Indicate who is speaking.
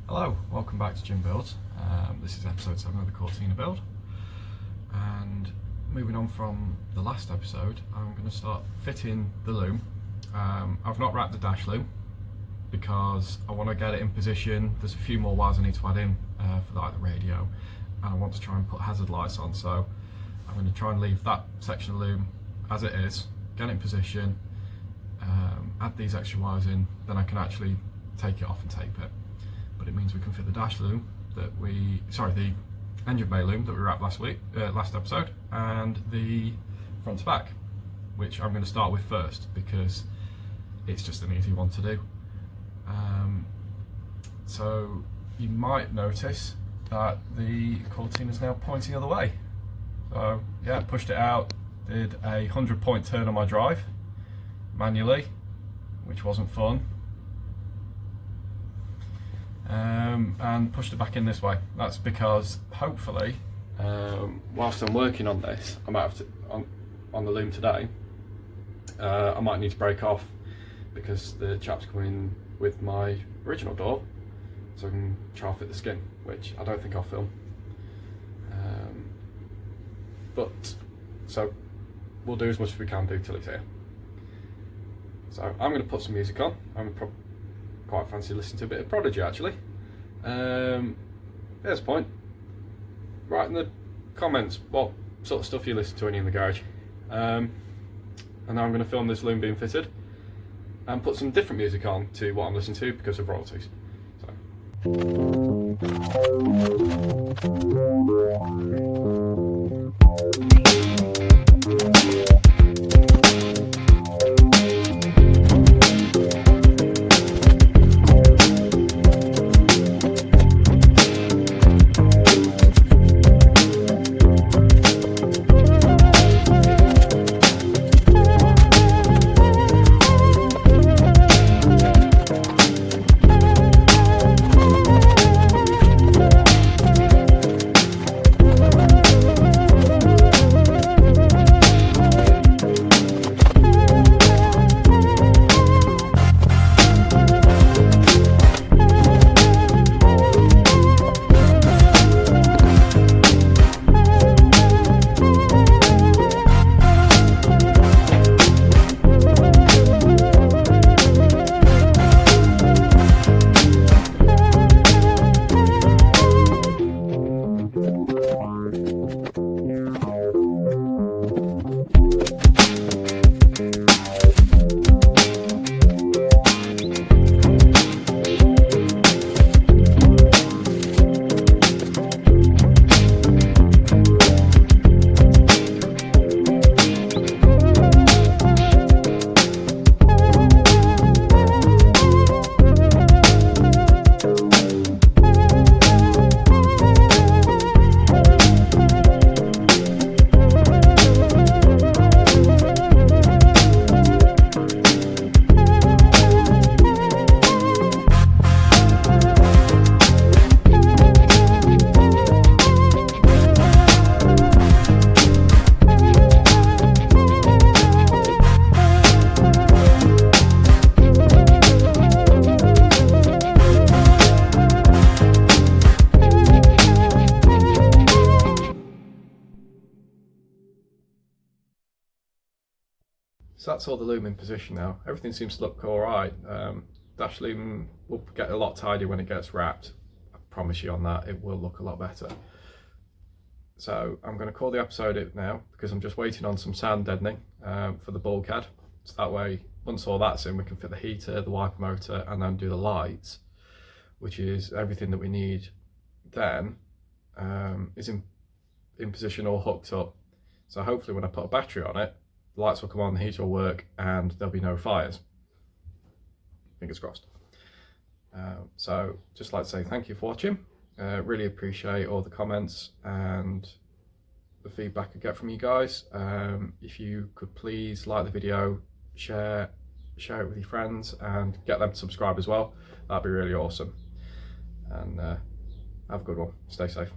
Speaker 1: Hello, welcome back to Jim Builds. This is episode 7 of the Cortina build, and moving on from the last episode, I'm going to start fitting the loom. I've not wrapped the dash loom because I want to get it in position. There's a few more wires I need to add in for the radio, and I want to try and put hazard lights on, so I'm going to try and leave that section of loom as it is, get it in position, add these extra wires in, then I can actually take it off and tape it. But it means we can fit the dash loom that the engine bay loom that we wrapped last episode, and the front to back, which I'm going to start with first because it's just an easy one to do. So you might notice that the cortina is now pointing the other way. So yeah, pushed it out, did a 100-point turn on my drive manually, which wasn't fun. And pushed it back in this way. That's because hopefully, whilst I'm working on this, I might have to on the loom today. I might need to break off because the chap's coming with my original door, so I can try and fit the skin, which I don't think I'll film. So we'll do as much as we can do till it's here. So I'm going to put some music on. I'm quite fancy listening to a bit of Prodigy actually. There's a point. Write in the comments what sort of stuff you listen to when you're in the garage. And now I'm going to film this loom being fitted and put some different music on to what I'm listening to because of royalties. So that's all the loom in position now. Everything seems to look alright. Dash loom will get a lot tidier when it gets wrapped. I promise you on that, it will look a lot better. So I'm going to call the episode out now because I'm just waiting on some sound deadening for the bulkhead. So that way, once all that's in, we can fit the heater, the wiper motor, and then do the lights, which is everything that we need then is in position, all hooked up. So hopefully when I put a battery on it, the lights will come on, the heater will work, and there'll be no fires. Fingers crossed. So just like to say thank you for watching. Really appreciate all the comments and the feedback I get from you guys. If you could please like the video, share it with your friends, and get them to subscribe as well. That'd be really awesome. And have a good one. Stay safe.